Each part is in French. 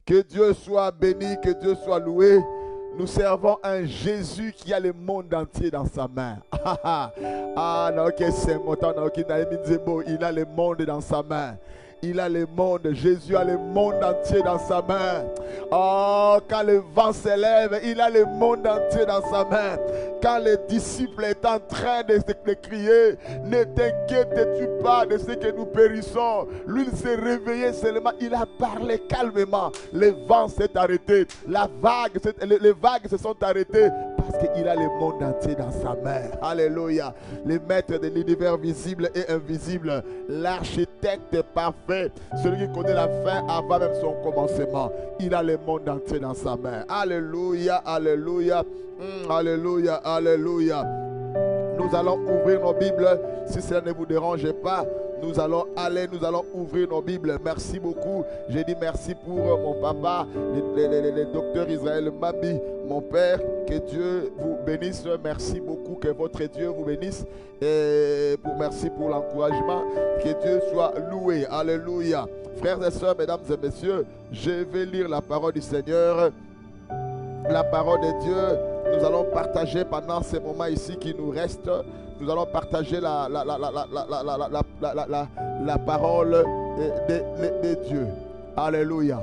Que Dieu soit béni, que Dieu soit loué. Nous servons un Jésus qui a le monde entier dans sa main. Ah, non, ok, c'est mon temps, non, ok, il a le monde dans sa main. Il a le monde, Jésus a le monde entier dans sa main. Oh, quand le vent s'élève, il a le monde entier dans sa main. Quand les disciples étaient en train de crier, ne t'inquiète-tu pas de ce que nous périssons. Lui, il s'est réveillé seulement, il a parlé calmement. Le vent s'est arrêté, les vagues se sont arrêtées parce qu'il a le monde entier dans sa main. Alléluia. Le maître de l'univers visible et invisible, l'architecte parfait, celui qui connaît la fin avant même son commencement. Il a le monde entier dans sa main. Alléluia, alléluia, alléluia, alléluia. Nous allons ouvrir nos Bibles, si cela ne vous dérange pas. Nous allons ouvrir nos Bibles. Merci beaucoup. J'ai dit merci pour mon papa, le docteur Israël Mabi, mon père. Que Dieu vous bénisse. Merci beaucoup. Que votre Dieu vous bénisse. Et merci pour l'encouragement. Que Dieu soit loué. Alléluia. Frères et sœurs, mesdames et messieurs, je vais lire la parole du Seigneur. La parole de Dieu. Nous allons partager pendant ces moments ici qui nous restent. Nous allons partager la parole de Dieu. Alléluia.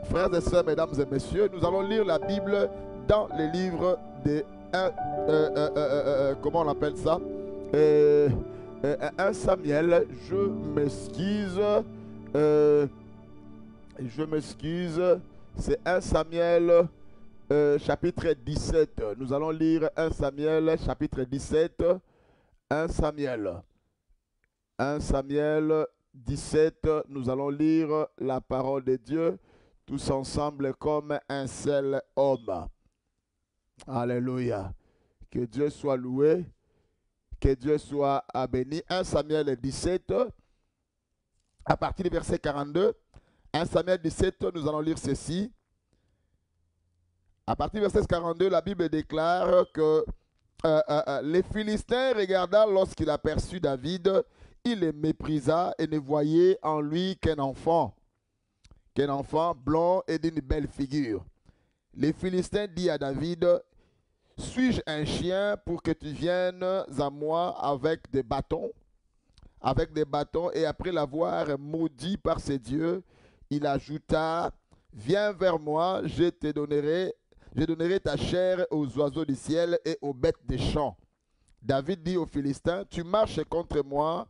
Frères et sœurs, mesdames et messieurs, nous allons lire la Bible dans les livres de comment on appelle ça, 1 Samuel. Je m'excuse. C'est 1 Samuel chapitre 17. Nous allons lire 1 Samuel chapitre 17. 1 Samuel 17, nous allons lire la parole de Dieu tous ensemble comme un seul homme. Alléluia. Que Dieu soit loué, que Dieu soit béni. 1 Samuel 17, à partir du verset 42. 1 Samuel 17, nous allons lire ceci. À partir du verset 42, la Bible déclare que les Philistins regardant lorsqu'il aperçut David, il le méprisa et ne voyait en lui qu'un enfant blond et d'une belle figure. Les Philistins dirent à David, suis-je un chien pour que tu viennes à moi avec des bâtons? Et après l'avoir maudit par ses dieux, il ajouta, viens vers moi, je donnerai ta chair aux oiseaux du ciel et aux bêtes des champs. David dit aux Philistins, tu marches contre moi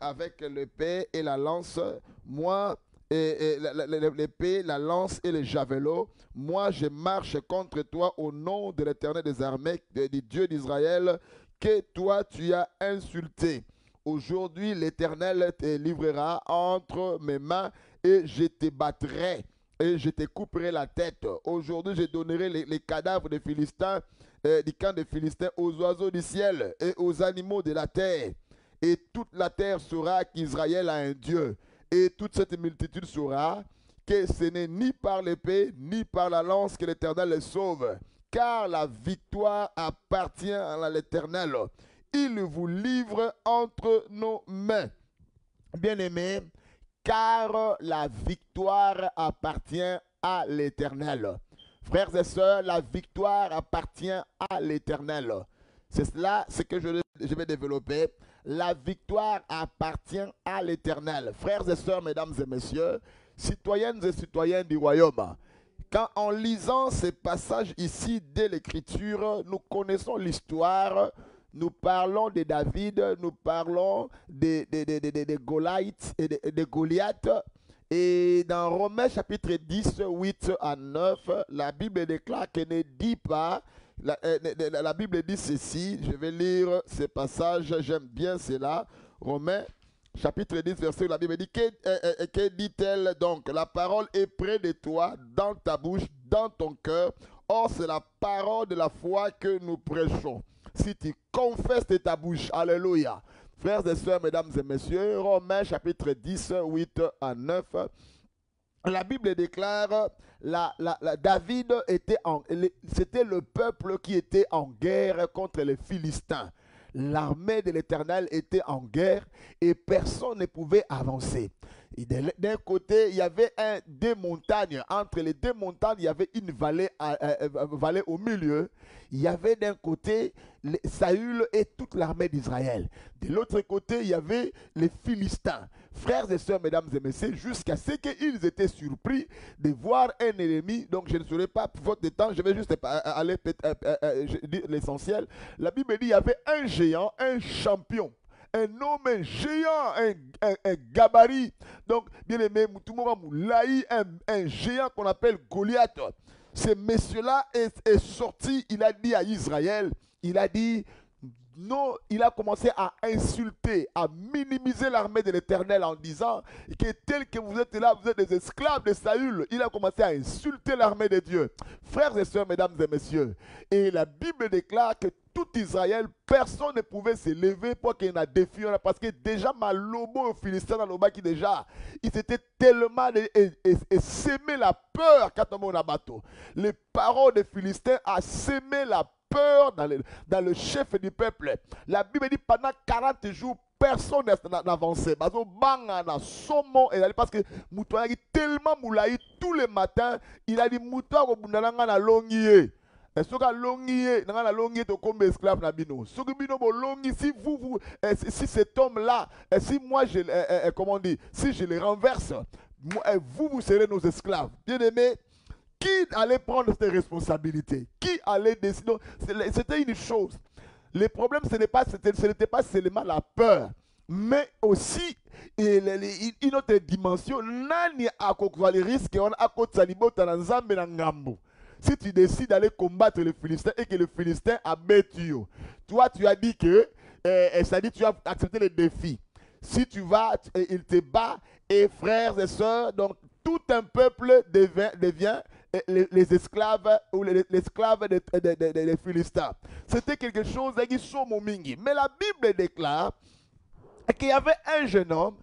avec l'épée et la lance, moi l'épée, la lance et le javelot. Moi, je marche contre toi au nom de l'Éternel des armées, du Dieu d'Israël, que toi tu as insulté. Aujourd'hui, l'Éternel te livrera entre mes mains et je te battrai. Et je te couperai la tête. Aujourd'hui, je donnerai les cadavres des Philistins, du camp des Philistins, aux oiseaux du ciel et aux animaux de la terre. Et toute la terre saura qu'Israël a un Dieu. Et toute cette multitude saura que ce n'est ni par l'épée, ni par la lance que l'Éternel les sauve. Car la victoire appartient à l'Éternel. Il vous livre entre nos mains. Bien-aimés, car la victoire appartient à l'Éternel. Frères et sœurs, la victoire appartient à l'Éternel. C'est cela, ce que je vais développer. La victoire appartient à l'Éternel. Frères et sœurs, mesdames et messieurs, citoyennes et citoyens du royaume, quand en lisant ces passages ici de l'Écriture, nous connaissons l'histoire. Nous parlons de David, nous parlons de Goliath et de Goliath. Et dans Romains chapitre 10, 8 à 9, la Bible déclare qu'elle ne dit pas, la Bible dit ceci, je vais lire ce passage, j'aime bien cela. Romains chapitre 10, verset, la Bible dit, que dit-elle donc? La parole est près de toi, dans ta bouche, dans ton cœur. Or, c'est la parole de la foi que nous prêchons. Si tu confesses de ta bouche, alléluia. Frères et sœurs, mesdames et messieurs, Romains chapitre 10, 8 à 9, la Bible déclare, David c'était le peuple qui était en guerre contre les Philistins. L'armée de l'Éternel était en guerre et personne ne pouvait avancer. D'un côté, il y avait deux montagnes. Entre les deux montagnes, il y avait une vallée au milieu. Il y avait d'un côté Saül et toute l'armée d'Israël. De l'autre côté, il y avait les Philistins. Frères et sœurs, mesdames et messieurs, jusqu'à ce qu'ils étaient surpris de voir un ennemi. Donc, je ne serai pas faute de temps, je vais juste aller dire l'essentiel. La Bible dit qu'il y avait un géant, un champion. Un homme, un géant, un gabarit. Donc, bien aimé, un géant qu'on appelle Goliath. Ce monsieur-là est sorti, il a dit à Israël, il a dit, non, il a commencé à insulter, à minimiser l'armée de l'Éternel en disant que tel que vous êtes là, vous êtes des esclaves de Saül. Il a commencé à insulter l'armée de Dieu. Frères et sœurs, mesdames et messieurs, et la Bible déclare que tout Israël, personne ne pouvait se lever pour qu'il y ait un défi. Parce que déjà, Malobo, au Philistin, qui déjà, ils étaient tellement sémé la peur quand on a bateau. Les paroles des Philistins ont sémé la peur dans le chef du peuple. La Bible dit pendant 40 jours, personne n'avançait. Parce que Moutoua a tellement moulaï tous les matins, il a dit Moutoua a longié. Si cet homme-là, si moi si je le renverse, vous serez nos esclaves. Bien aimé, qui allait prendre cette responsabilité? Qui allait décider? C'était une chose. Le problème, ce n'était pas seulement la peur, mais aussi une autre dimension. Si tu décides d'aller combattre les Philistins et que les Philistins abattent, toi tu as dit que, c'est-à-dire tu as accepté le défi. Si tu vas, il te bat, et frères et sœurs, donc tout un peuple devient les esclaves ou l'esclave des Philistins. C'était quelque chose qui sont momingi. Mais la Bible déclare qu'il y avait un jeune homme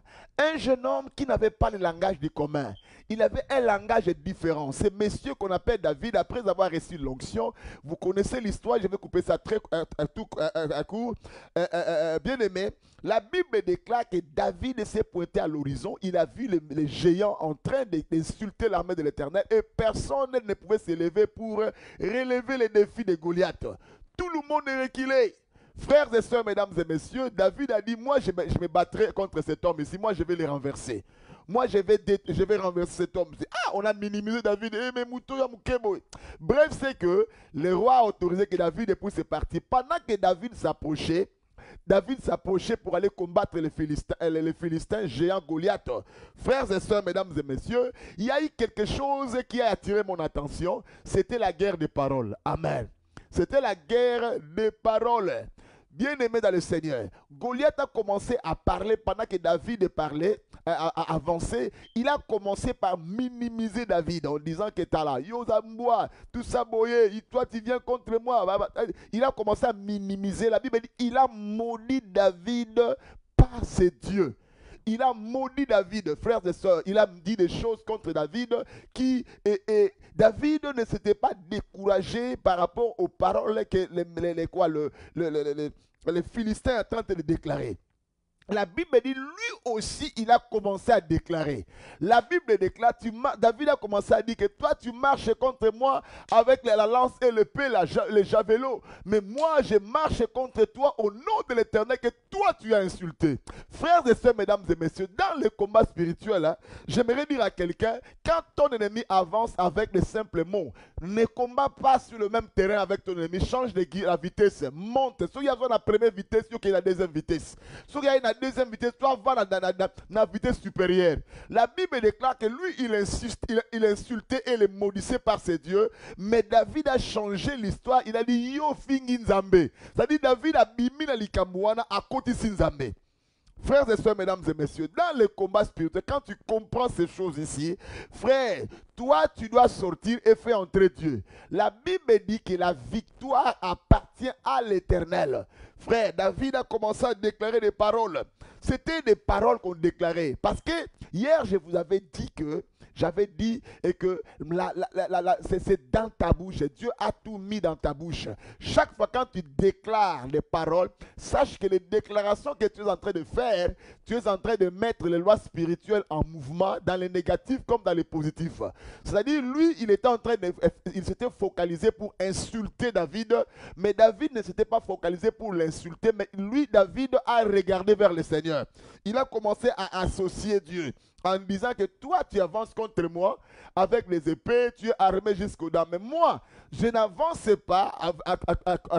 qui n'avait pas le langage du commun. Il avait un langage différent. C'est monsieur qu'on appelle David, après avoir reçu l'onction. Vous connaissez l'histoire, je vais couper ça très à court. Bien aimé, la Bible déclare que David s'est pointé à l'horizon. Il a vu les géants en train d'insulter l'armée de l'Éternel et personne ne pouvait se lever pour relever les défis de Goliath. Tout le monde est reculé. Frères et sœurs, mesdames et messieurs, David a dit, moi je me battrai contre cet homme ici, moi je vais le renverser. Moi je vais renverser cet homme. Ah, on a minimisé David. Bref, c'est que le roi a autorisé que David puisse partir. Pendant que David s'approchait pour aller combattre les Philistins géants Goliath. Frères et sœurs, mesdames et messieurs, il y a eu quelque chose qui a attiré mon attention. C'était la guerre des paroles. Amen. C'était la guerre des paroles. Bien-aimé dans le Seigneur, Goliath a commencé à parler pendant que David parlait, à avancer. Il a commencé par minimiser David en disant que tu es là. Yo Zamboua, tout ça boyé, toi tu viens contre moi. Il a commencé à minimiser. La Bible dit il a maudit David par ses dieux. Il a maudit David, frères et sœurs. Il a dit des choses contre David et David ne s'était pas découragé par rapport aux paroles que les Philistins sont en train de déclarer. La Bible dit, lui aussi, il a commencé à déclarer. La Bible déclare, David a commencé à dire que toi, tu marches contre moi avec la lance et l'épée, les javelots. Mais moi, je marche contre toi au nom de l'Éternel que toi, tu as insulté. Frères et sœurs, mesdames et messieurs, dans le combat spirituel, j'aimerais dire à quelqu'un, quand ton ennemi avance avec des simples mots, ne combat pas sur le même terrain avec ton ennemi, change la vitesse, monte. Si il y a la première vitesse, il y a la deuxième vitesse. Si il y a une deuxième vitesse, toi va dans la vitesse supérieure. La Bible déclare que lui, il insultait et le maudissait par ses dieux. Mais David a changé l'histoire. Il a dit Yo fingi Nzambe. C'est-à-dire David a bimi na likambuana à côté Nzambe. Frères et sœurs, mesdames et messieurs, dans le combat spirituel, quand tu comprends ces choses ici, frère, toi, tu dois sortir et faire entrer Dieu. La Bible dit que la victoire appartient à l'Éternel. Frère, David a commencé à déclarer des paroles. C'était des paroles qu'on déclarait. Parce que hier, je vous avais dit que J'avais dit et que c'est dans ta bouche. Dieu a tout mis dans ta bouche. Chaque fois quand tu déclares les paroles, sache que les déclarations que tu es en train de faire, tu es en train de mettre les lois spirituelles en mouvement dans les négatifs comme dans les positifs. C'est-à-dire, lui, il s'était focalisé pour insulter David, mais David ne s'était pas focalisé pour l'insulter, mais lui, David, a regardé vers le Seigneur. Il a commencé à associer Dieu en disant que toi, tu avances contre moi avec les épées, tu es armé jusqu'aux dents. Mais moi, je n'avance pas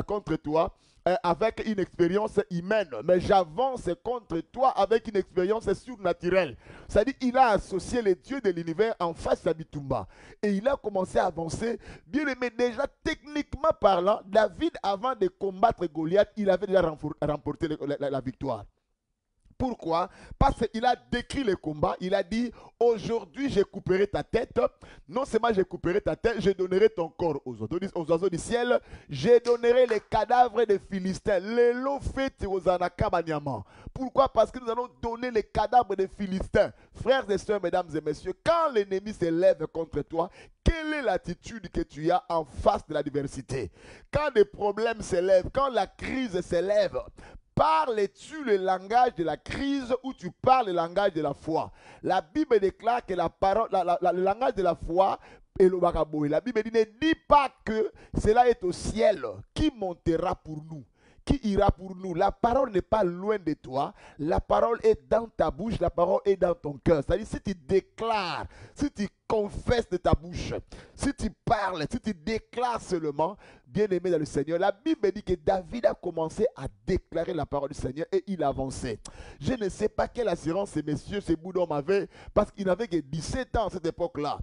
contre toi avec une expérience humaine, mais j'avance contre toi avec une expérience surnaturelle. C'est-à-dire qu'il a associé les dieux de l'univers en face à Bitumba. Et il a commencé à avancer. Bien aimé, déjà techniquement parlant, David, avant de combattre Goliath, il avait déjà remporté la victoire. Pourquoi? Parce qu'il a décrit le combat. Il a dit, aujourd'hui je couperai ta tête. Non seulement je couperai ta tête, je donnerai ton corps aux oiseaux du ciel. Je donnerai les cadavres des Philistins. Pourquoi? Parce que nous allons donner les cadavres des Philistins. Frères et sœurs, mesdames et messieurs, quand l'ennemi s'élève contre toi, quelle est l'attitude que tu as en face de l'adversité? Quand des problèmes s'élèvent, quand la crise s'élève, parles-tu le langage de la crise ou tu parles le langage de la foi? La Bible déclare que le langage de la foi est le bakaboy. La Bible dit, ne dis pas que cela est au ciel. Qui montera pour nous? Qui ira pour nous? La parole n'est pas loin de toi. La parole est dans ta bouche. La parole est dans ton cœur. C'est-à-dire, si tu déclares, si tu confesses de ta bouche, si tu parles, si tu déclares seulement, bien-aimé dans le Seigneur, la Bible dit que David a commencé à déclarer la parole du Seigneur et il avançait. Je ne sais pas quelle assurance ces messieurs, ces boudons avaient, parce qu'il n'avait que 17 ans à cette époque-là.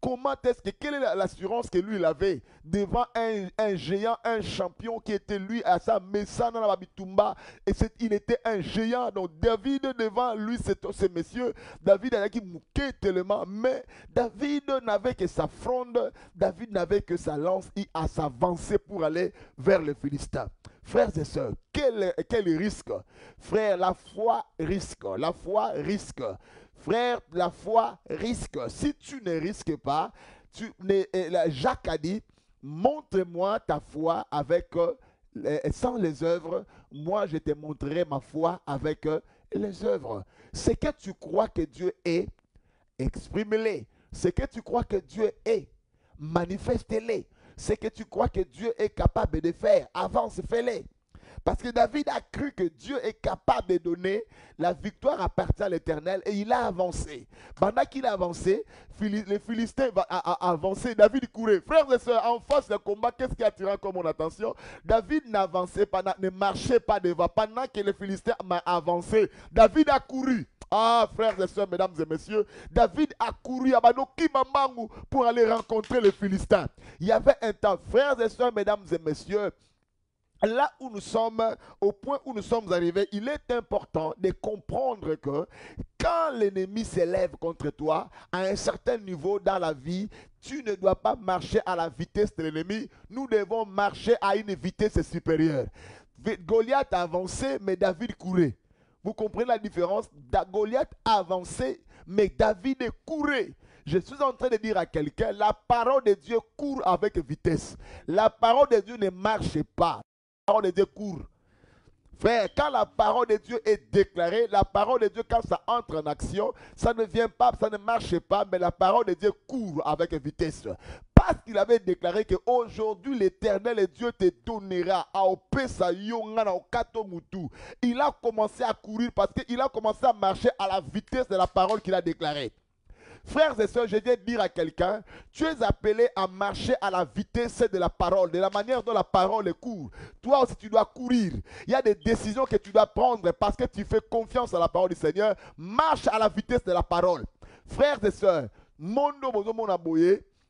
Comment est-ce que, quelle est l'assurance que lui il avait devant un géant, un champion qui était lui à sa Messana Babitumba, et il était un géant. Donc David devant lui, ces messieurs, David a qui mouquait tellement, mais David n'avait que sa fronde, David n'avait que sa lance et à s'avancer pour aller vers les Philistins. Frères et sœurs, quel risque? Frère, la foi risque, la foi risque. Frère, la foi risque. Si tu ne risques pas, Jacques a dit, montre-moi ta foi avec, sans les œuvres, moi je te montrerai ma foi avec les œuvres. Ce que tu crois que Dieu est, exprime-les. Ce que tu crois que Dieu est, manifeste-les. Ce que tu crois que Dieu est capable de faire, avance, fais-les. Parce que David a cru que Dieu est capable de donner la victoire appartient à l'Éternel et il a avancé. Pendant qu'il a avancé, les Philistins ont avancé, David courait. Frères et sœurs, en face du combat, qu'est-ce qui attira comme mon attention? David n'avançait pas, ne marchait pas devant. Pendant que les Philistins ont avancé, David a couru. Ah, frères et sœurs, mesdames et messieurs, David a couru à Banoki-Mambangu pour aller rencontrer les Philistins. Il y avait un temps, frères et sœurs, mesdames et messieurs, là où nous sommes, au point où nous sommes arrivés, il est important de comprendre que quand l'ennemi s'élève contre toi, à un certain niveau dans la vie, tu ne dois pas marcher à la vitesse de l'ennemi. Nous devons marcher à une vitesse supérieure. Goliath a avancé, mais David courait. Vous comprenez la différence? Goliath a avancé, mais David courait. Je suis en train de dire à quelqu'un, la parole de Dieu court avec vitesse. La parole de Dieu ne marche pas. La parole de Dieu court. Frère, quand la parole de Dieu est déclarée, la parole de Dieu, quand ça entre en action, ça ne vient pas, ça ne marche pas, mais la parole de Dieu court avec vitesse. Parce qu'il avait déclaré qu'aujourd'hui l'Éternel Dieu te donnera à Opesa Yongana au Katomutu. Il a commencé à courir parce qu'il a commencé à marcher à la vitesse de la parole qu'il a déclarée. Frères et sœurs, je viens de dire à quelqu'un, tu es appelé à marcher à la vitesse de la parole, de la manière dont la parole court. Toi aussi, tu dois courir. Il y a des décisions que tu dois prendre parce que tu fais confiance à la parole du Seigneur. Marche à la vitesse de la parole. Frères et sœurs,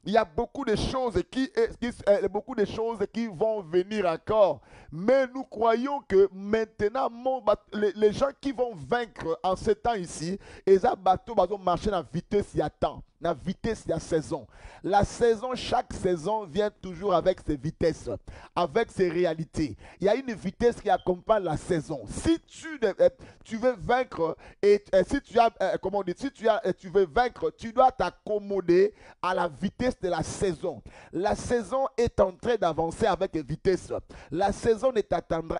il y a beaucoup de choses qui vont venir encore. Mais nous croyons que maintenant, les gens qui vont vaincre en ce temps ici, ils vont marcher à la vitesse il y a temps. la vitesse de la saison. La saison, chaque saison vient toujours avec ses vitesses, avec ses réalités. Il y a une vitesse qui accompagne la saison. Si tu veux vaincre, et si tu as, comment on dit, si tu veux vaincre, tu dois t'accommoder à la vitesse de la saison. La saison est en train d'avancer avec vitesse. La saison ne t'attendra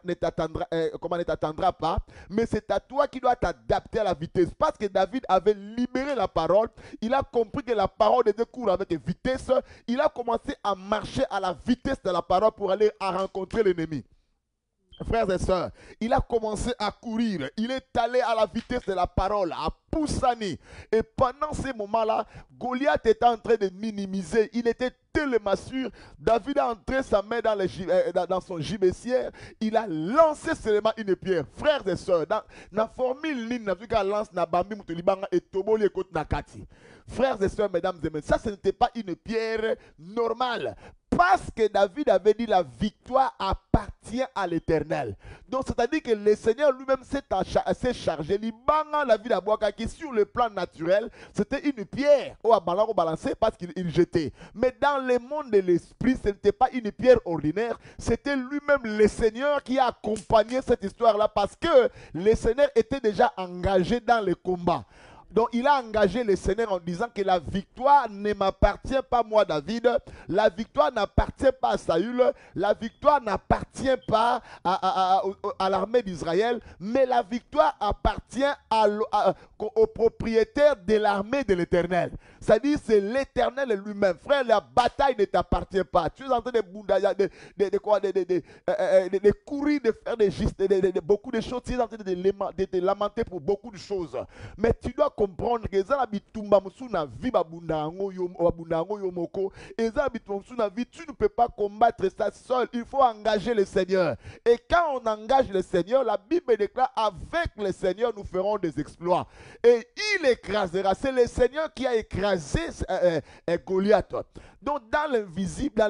pas, mais c'est à toi qui dois t'adapter à la vitesse. Parce que David avait libéré la parole, il a compris que la parole de Dieu court avec vitesse, il a commencé à marcher à la vitesse de la parole pour aller à rencontrer l'ennemi. Frères et sœurs, il a commencé à courir. Il est allé à la vitesse de la parole, à Poussani. Et pendant ces moments-là, Goliath était en train de minimiser. Il était tellement sûr. David a entré sa main dans son gibecière. Il a lancé seulement une pierre. Frères et sœurs, dans la formule ligne, lance na bambi mutulibanga et toboli ekot nakati. Frères et sœurs, mesdames et messieurs, ça ce n'était pas une pierre normale. Parce que David avait dit la victoire appartient à l'Éternel. Donc c'est-à-dire que le Seigneur lui-même s'est chargé. La vie d'Abouaka qui sur le plan naturel, c'était une pierre au balancé parce qu'il jetait. Mais dans le monde de l'esprit, ce n'était pas une pierre ordinaire. C'était lui-même le Seigneur qui a accompagné cette histoire-là parce que le Seigneur était déjà engagé dans le combat. Donc il a engagé le Seigneur en disant que la victoire ne m'appartient pas moi David, la victoire n'appartient pas à Saül, la victoire n'appartient pas à l'armée d'Israël, mais la victoire appartient au propriétaire de l'armée de l'Éternel. C'est-à-dire c'est l'Éternel lui-même. Frère, la bataille ne t'appartient pas. Tu es en train de courir, de faire beaucoup de choses. Tu es en train de te lamenter pour beaucoup de choses. Mais tu dois comprendre que ça bitumba musuna vie babundango yomoko et ça bitumba musuna vie tu ne peux pas combattre ça seul, il faut engager le Seigneur. Et quand on engage le Seigneur, la Bible déclare avec le Seigneur nous ferons des exploits et il écrasera. C'est le Seigneur qui a écrasé Goliath. Donc dans le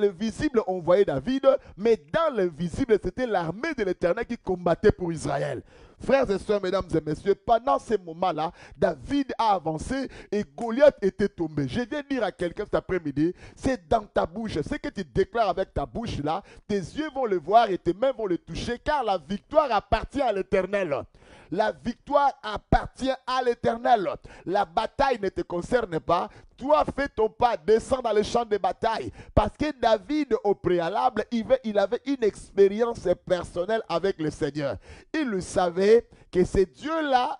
visible on voyait David, mais dans l'invisible c'était l'armée de l'Éternel qui combattait pour Israël. Frères et sœurs, mesdames et messieurs, pendant ces moments-là, David a avancé et Goliath était tombé. Je viens dire à quelqu'un cet après-midi, c'est dans ta bouche. Ce que tu déclares avec ta bouche là, tes yeux vont le voir et tes mains vont le toucher, car la victoire appartient à l'Éternel. La victoire appartient à l'Éternel. La bataille ne te concerne pas. Toi, fais ton pas, descends dans le champ de bataille. Parce que David, au préalable, il avait une expérience personnelle avec le Seigneur. Il le savait que ce Dieu-là,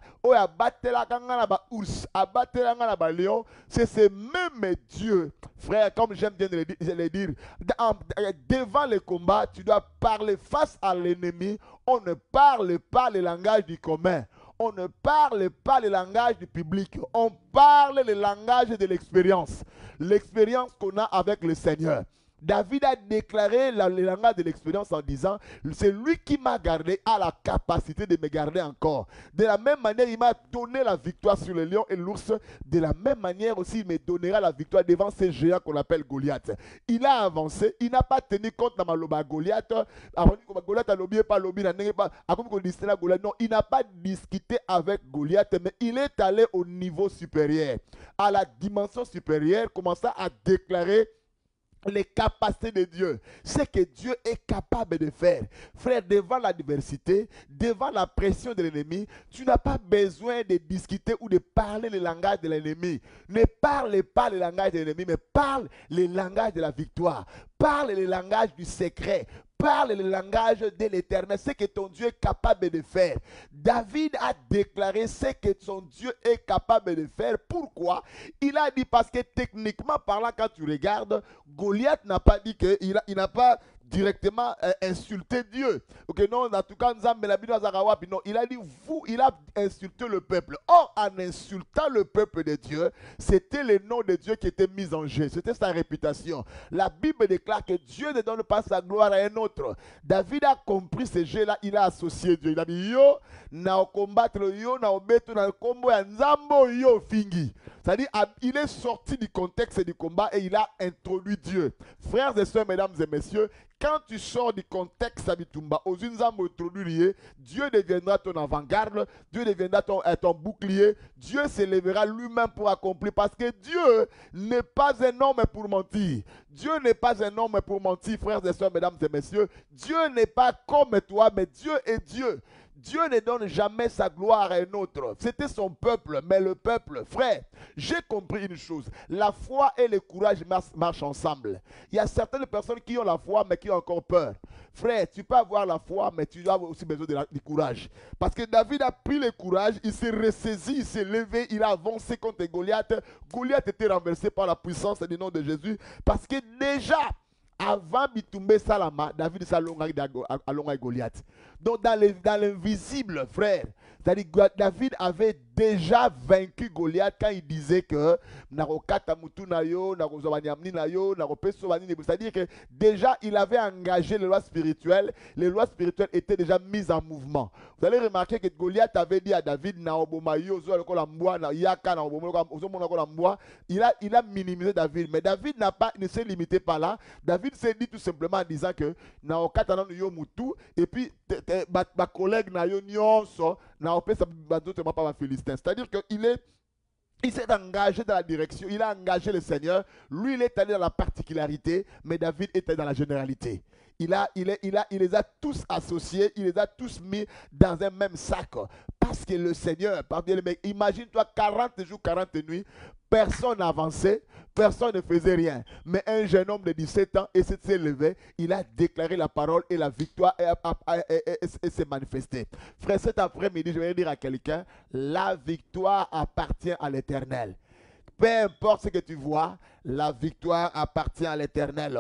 c'est ce même Dieu. Frère, comme j'aime bien le dire, devant le combat, tu dois parler face à l'ennemi. On ne parle pas le langage du commun. On ne parle pas le langage du public. On parle le langage de l'expérience. L'expérience qu'on a avec le Seigneur. David a déclaré le langage de l'expérience en disant, c'est lui qui m'a gardé, a la capacité de me garder encore. De la même manière, il m'a donné la victoire sur le lion et l'ours. De la même manière aussi, il me donnera la victoire devant ces géants qu'on appelle Goliath. Il a avancé, il n'a pas tenu compte de Maloba Goliath. Non, il n'a pas discuté avec Goliath, mais il est allé au niveau supérieur, à la dimension supérieure, commençant à déclarer les capacités de Dieu, ce que Dieu est capable de faire. Frère, devant l'adversité, devant la pression de l'ennemi, tu n'as pas besoin de discuter ou de parler le langage de l'ennemi. Ne parle pas le langage de l'ennemi, mais parle le langage de la victoire. Parle le langage du secret. Parle le langage de l'Éternel, ce que ton Dieu est capable de faire. David a déclaré ce que son Dieu est capable de faire. Pourquoi? Il a dit parce que techniquement parlant, quand tu regardes, Goliath n'a pas dit qu'il n'a pas directement insulté Dieu. Ok, non, en tout cas, non, il a dit il a insulté le peuple. Or, en insultant le peuple de Dieu, c'était le nom de Dieu qui était mis en jeu. C'était sa réputation. La Bible déclare que Dieu ne donne pas sa gloire à un autre. David a compris ce jeu-là, il a associé Dieu. Il a dit, yo, na combattre yo, na obeto, na combo, ya nzambo, yo, fingi. C'est-à-dire, il est sorti du contexte du combat et il a introduit Dieu. Frères et sœurs, mesdames et messieurs, quand tu sors du contexte Abitumba, aux inzambo introduits, Dieu deviendra ton avant-garde, Dieu deviendra ton bouclier, Dieu s'élèvera lui-même pour accomplir, parce que Dieu n'est pas un homme pour mentir. Dieu n'est pas un homme pour mentir, frères et sœurs, mesdames et messieurs. Dieu n'est pas comme toi, mais Dieu est Dieu. Dieu ne donne jamais sa gloire à un autre. C'était son peuple, mais le peuple, frère, j'ai compris une chose. La foi et le courage marchent ensemble. Il y a certaines personnes qui ont la foi, mais qui ont encore peur. Frère, tu peux avoir la foi, mais tu as aussi besoin du courage. Parce que David a pris le courage, il s'est ressaisi, il s'est levé, il a avancé contre Goliath. Goliath était renversé par la puissance du nom de Jésus. Parce que déjà, avant Bitumbe Salama, David s'allonga Goliath. Donc dans l'invisible, frère, c'est-à-dire David avait déjà vaincu Goliath quand il disait que c'est-à-dire que déjà il avait engagé les lois spirituelles. Les lois spirituelles étaient déjà mises en mouvement. Vous allez remarquer que Goliath avait dit à David, il a minimisé David. Mais David ne s'est limité pas là. David s'est dit tout simplement en disant que et puis ma collègue c'est-à-dire qu'il s'est engagé dans la direction, il a engagé le Seigneur. Lui, il est allé dans la particularité, mais David était dans la généralité. Il les a tous associés, il les a tous mis dans un même sac. Parce que le Seigneur, imagine-toi 40 jours, 40 nuits, personne n'avançait, personne ne faisait rien. Mais un jeune homme de 17 ans s'est levé, il a déclaré la parole et la victoire s'est manifestée. Frère, cet après-midi, je vais dire à quelqu'un, la victoire appartient à l'Éternel. Peu importe ce que tu vois, la victoire appartient à l'Éternel.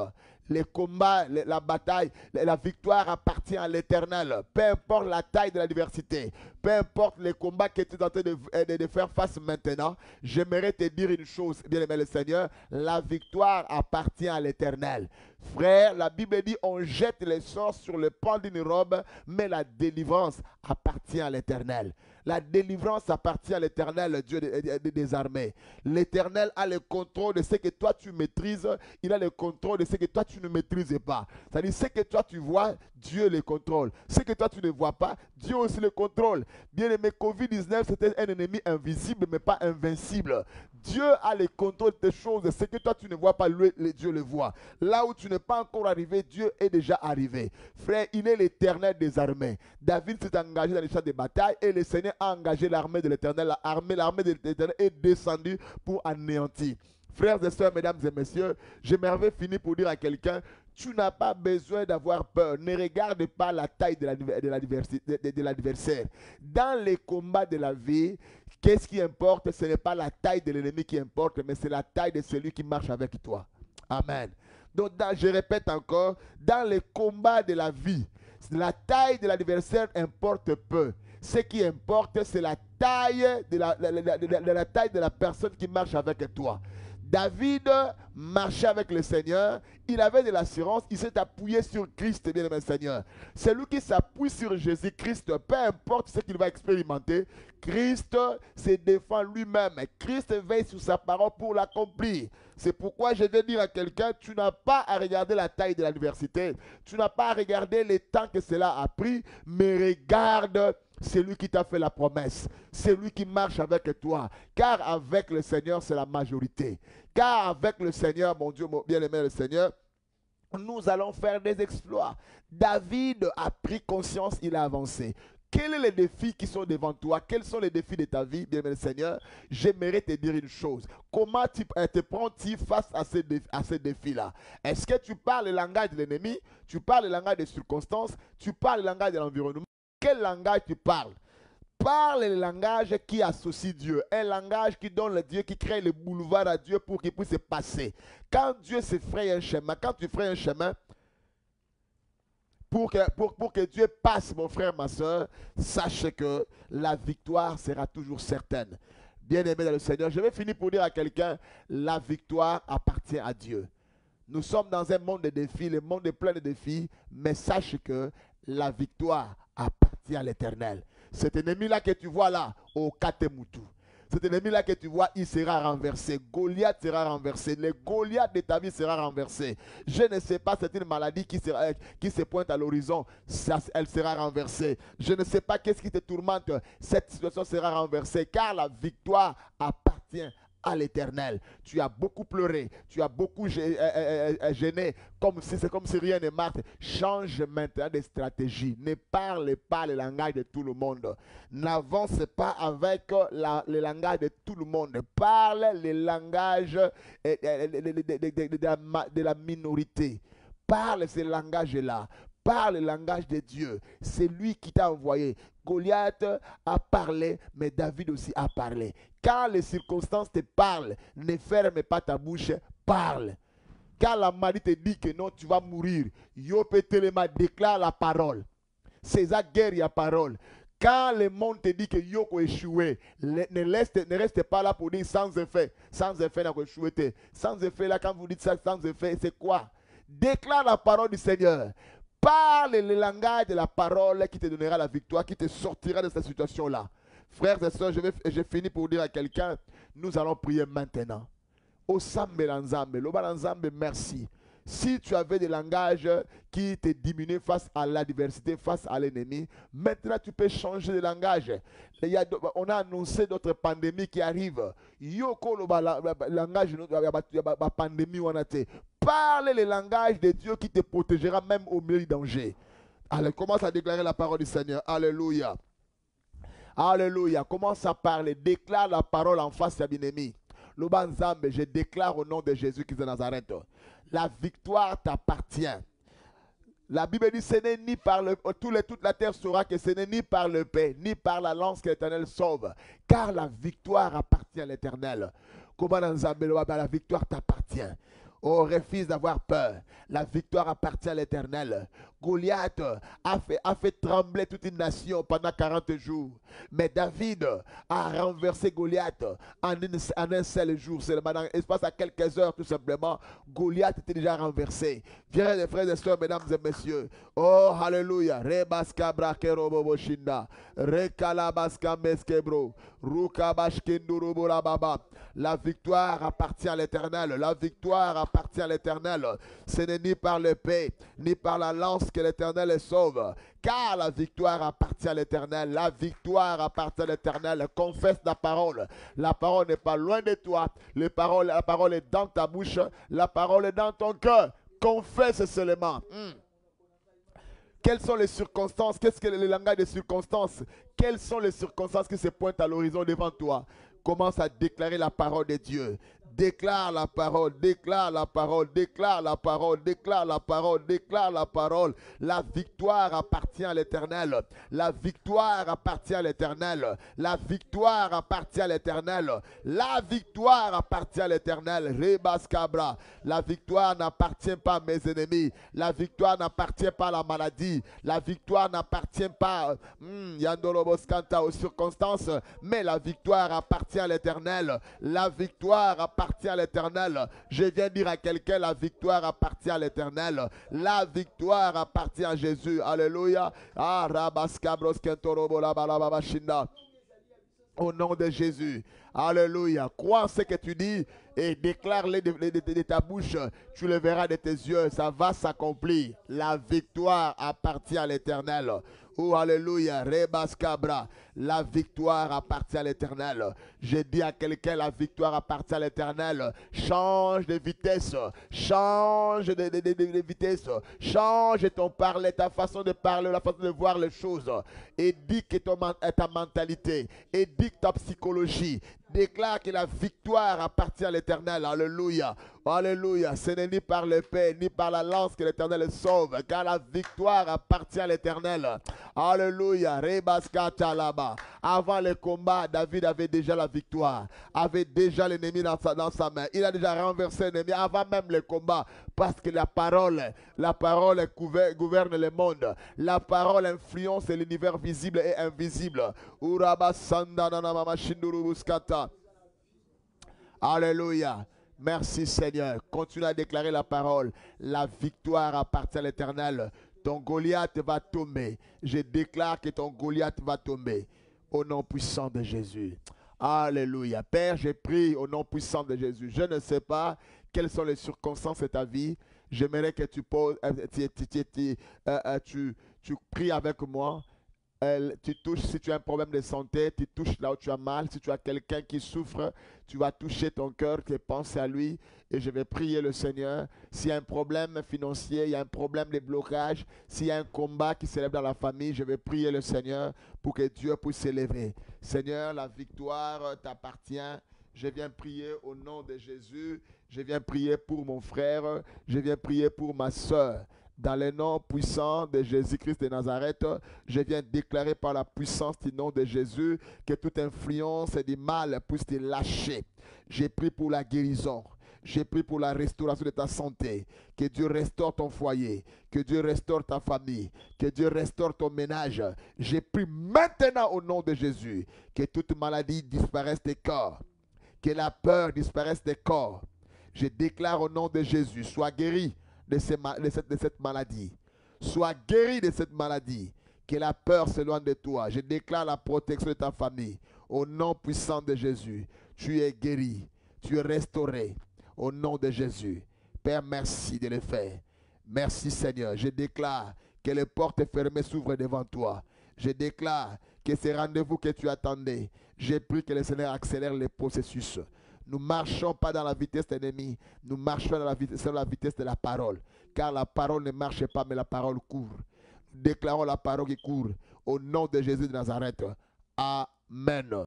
Les combats, la bataille, la victoire appartient à l'Éternel. Peu importe la taille de l'adversité, peu importe les combats que tu es en train de faire face maintenant, j'aimerais te dire une chose, bien aimé le Seigneur, la victoire appartient à l'Éternel. Frère, la Bible dit, on jette les sorts sur le pan d'une robe, mais la délivrance appartient à l'Éternel. La délivrance appartient à l'Éternel, Dieu des armées. L'Éternel a le contrôle de ce que toi tu maîtrises. Il a le contrôle de ce que toi tu ne maîtrises pas. C'est-à-dire ce que toi tu vois, Dieu le contrôle. Ce que toi tu ne vois pas, Dieu aussi le contrôle. Bien aimé, Covid-19, c'était un ennemi invisible, mais pas invincible. Dieu a le contrôle de tes choses. Ce que toi tu ne vois pas, Dieu le voit. Là où tu n'es pas encore arrivé, Dieu est déjà arrivé. Frère, il est l'Éternel des armées. David s'est engagé dans les champs de bataille et le Seigneur a engagé l'armée de l'Éternel. L'armée de l'Éternel est descendue pour anéantir. Frères et sœurs, mesdames et messieurs, j'aimerais finir pour dire à quelqu'un, tu n'as pas besoin d'avoir peur. Ne regarde pas la taille de l'adversaire. Dans les combats de la vie, qu'est-ce qui importe? Ce n'est pas la taille de l'ennemi qui importe, mais c'est la taille de celui qui marche avec toi. Amen. Donc, je répète encore, dans les combats de la vie, la taille de l'adversaire importe peu. Ce qui importe, c'est la taille la taille de la personne qui marche avec toi. David marchait avec le Seigneur, il avait de l'assurance, il s'est appuyé sur Christ, bien aimé Seigneur. Celui qui s'appuie sur Jésus-Christ, peu importe ce qu'il va expérimenter, Christ se défend lui-même. Christ veille sur sa parole pour l'accomplir. C'est pourquoi je vais dire à quelqu'un, tu n'as pas à regarder la taille de l'adversité, tu n'as pas à regarder le temps que cela a pris, mais regarde celui qui t'a fait la promesse, celui qui marche avec toi. Car avec le Seigneur, c'est la majorité. Car avec le Seigneur, mon Dieu, mon bien-aimé le Seigneur, nous allons faire des exploits. David a pris conscience, il a avancé. Quels sont les défis qui sont devant toi? Quels sont les défis de ta vie, bien-aimé Seigneur? J'aimerais te dire une chose. Comment te prends-tu face à ces défis-là? Est-ce que tu parles le langage de l'ennemi? Tu parles le langage des circonstances? Tu parles le langage de l'environnement? Quel langage tu parles? Parle le langage qui associe Dieu. Un langage qui donne le Dieu, qui crée le boulevard à Dieu pour qu'il puisse passer. Quand Dieu se fraye un chemin, quand tu frayes un chemin, pour que Dieu passe, mon frère, ma soeur, sache que la victoire sera toujours certaine. Bien-aimé dans le Seigneur, je vais finir pour dire à quelqu'un, la victoire appartient à Dieu. Nous sommes dans un monde de défis, le monde est plein de défis, mais sache que la victoire appartient à l'Éternel. Cet ennemi-là que tu vois là, au Katemutu, Cet ennemi-là que tu vois, il sera renversé. Goliath sera renversé. Le Goliath de ta vie sera renversé. Je ne sais pas, c'est une maladie qui se pointe à l'horizon. Elle sera renversée. Je ne sais pas qu'est-ce qui te tourmente. Cette situation sera renversée car la victoire appartient à l'Éternel. Tu as beaucoup pleuré, tu as beaucoup gêné, c'est comme si rien ne marche. Change maintenant de stratégie. Ne parle pas le langage de tout le monde. N'avance pas avec le langage de tout le monde. Parle le langage de la minorité. Parle ce langage-là. Parle le langage de Dieu. C'est lui qui t'a envoyé. Goliath a parlé, mais David aussi a parlé. Quand les circonstances te parlent, ne ferme pas ta bouche, parle. Quand la maladie te dit que non, tu vas mourir, Yopé Telema déclare la parole. César guerre, il y a parole. Quand le monde te dit que Yoko échoué, ne reste pas là pour dire sans effet. Sans effet, n'a échoué. Sans effet, là, quand vous dites ça, sans effet, c'est quoi? Déclare la parole du Seigneur. Parle le langage de la parole qui te donnera la victoire, qui te sortira de cette situation-là. Frères et sœurs, je finis pour dire à quelqu'un, nous allons prier maintenant. Osambe Lanzambe, Loba Lanzambe, merci. Si tu avais des langages qui te diminuaient face à l'adversité, face à l'ennemi, maintenant tu peux changer de langage. On a annoncé d'autres pandémies qui arrivent. Yoko langage, la pandémie, on a été. Parle le langage de Dieu qui te protégera même au milieu du danger. Allez, commence à déclarer la parole du Seigneur. Alléluia. Alléluia. Commence à parler. Déclare la parole en face de l'ennemi. Lobanzambe, je déclare au nom de Jésus-Christ de Nazareth. La victoire t'appartient. La Bible dit, ce n'est ni par toute la terre saura que ce n'est ni par le paix, ni par la lance que l'Éternel sauve. Car la victoire appartient à l'Éternel. Comment la victoire t'appartient. Oh, refuse d'avoir peur. La victoire appartient à l'Éternel. Goliath a fait trembler toute une nation pendant 40 jours. Mais David a renversé Goliath en un seul jour. Seulement dans l'espace à quelques heures tout simplement. Goliath était déjà renversé. Bien les frères et sœurs, mesdames et messieurs. Oh, alléluia. Rebaska brakerobo shinda. Rekalabaska meskebro. Rukabashkinduru baba. La victoire appartient à l'Éternel. La victoire appartient à l'Éternel. Ce n'est ni par le paix, ni par la lance que l'Éternel est sauve. Car la victoire appartient à l'Éternel. La victoire appartient à l'Éternel. Confesse la parole. La parole n'est pas loin de toi. La parole est dans ta bouche. La parole est dans ton cœur. Confesse seulement. Quelles sont les circonstances? Qu'est-ce que le langage des circonstances? Quelles sont les circonstances qui se pointent à l'horizon devant toi? Commence à déclarer la parole de Dieu. Déclare la parole, déclare la parole, déclare la parole, déclare la parole, déclare la parole. La victoire appartient à l'Éternel. La victoire appartient à l'Éternel. La victoire appartient à l'Éternel. La victoire appartient à l'Éternel. Rebaskabra. La victoire n'appartient pas à mes ennemis. La victoire n'appartient pas à la maladie. La victoire n'appartient pas aux circonstances. Mais la victoire appartient à l'Éternel. La victoire appartient à l'Éternel. Je viens dire à quelqu'un, la victoire appartient à l'Éternel. La victoire appartient à Jésus. Alléluia. Au nom de Jésus. Alléluia. Crois en ce que tu dis et déclare-le de ta bouche. Tu le verras de tes yeux. Ça va s'accomplir. La victoire appartient à l'Éternel. Oh, alléluia, Rebaskabra. La victoire appartient à l'Éternel. Je dis à quelqu'un, la victoire appartient à l'Éternel. Change de vitesse. Change de vitesse. Change ton parler, ta façon de parler, la façon de voir les choses. Éduque ta mentalité. Éduque ta psychologie. Déclare que la victoire appartient à l'Éternel. Alléluia. Alléluia. Ce n'est ni par le paix, ni par la lance que l'Éternel sauve, car la victoire appartient à l'Éternel. Alléluia. Rebaskata là-bas. Avant le combat, David avait déjà la victoire, avait déjà l'ennemi dans sa main. Il a déjà renversé l'ennemi avant même le combat, parce que la parole gouverne le monde. La parole influence l'univers visible et invisible. Alléluia. Merci Seigneur. Continue à déclarer la parole. La victoire appartient à l'Éternel. Ton Goliath va tomber. Je déclare que ton Goliath va tomber. Au nom puissant de Jésus. Alléluia. Père, j'ai prié au nom puissant de Jésus. Je ne sais pas quelles sont les circonstances de ta vie. J'aimerais que tu poses, tu pries avec moi. Tu touches, si tu as un problème de santé, tu touches là où tu as mal. Si tu as quelqu'un qui souffre, tu vas toucher ton cœur, tu penses à lui. Et je vais prier le Seigneur. S'il y a un problème financier, il y a un problème de blocage, s'il y a un combat qui s'élève dans la famille, je vais prier le Seigneur pour que Dieu puisse s'élever. Seigneur, la victoire t'appartient. Je viens prier au nom de Jésus. Je viens prier pour mon frère. Je viens prier pour ma soeur. Dans le nom puissant de Jésus-Christ de Nazareth, je viens déclarer par la puissance du nom de Jésus que toute influence du mal puisse te lâcher. J'ai prié pour la guérison. J'ai prié pour la restauration de ta santé. Que Dieu restaure ton foyer. Que Dieu restaure ta famille. Que Dieu restaure ton ménage. J'ai prié maintenant au nom de Jésus que toute maladie disparaisse des corps. Que la peur disparaisse des corps. Je déclare au nom de Jésus, sois guéri de cette maladie. Sois guéri de cette maladie. Que la peur s'éloigne de toi. Je déclare la protection de ta famille. Au nom puissant de Jésus, tu es guéri. Tu es restauré. Au nom de Jésus. Père, merci de le faire. Merci Seigneur. Je déclare que les portes fermées s'ouvrent devant toi. Je déclare que ces rendez-vous que tu attendais, j'ai pris que le Seigneur accélère les processus. Nous ne marchons pas dans la vitesse de l'ennemi, nous marchons dans la vitesse de la parole. Car la parole ne marche pas, mais la parole court. Nous déclarons la parole qui court au nom de Jésus de Nazareth. Amen.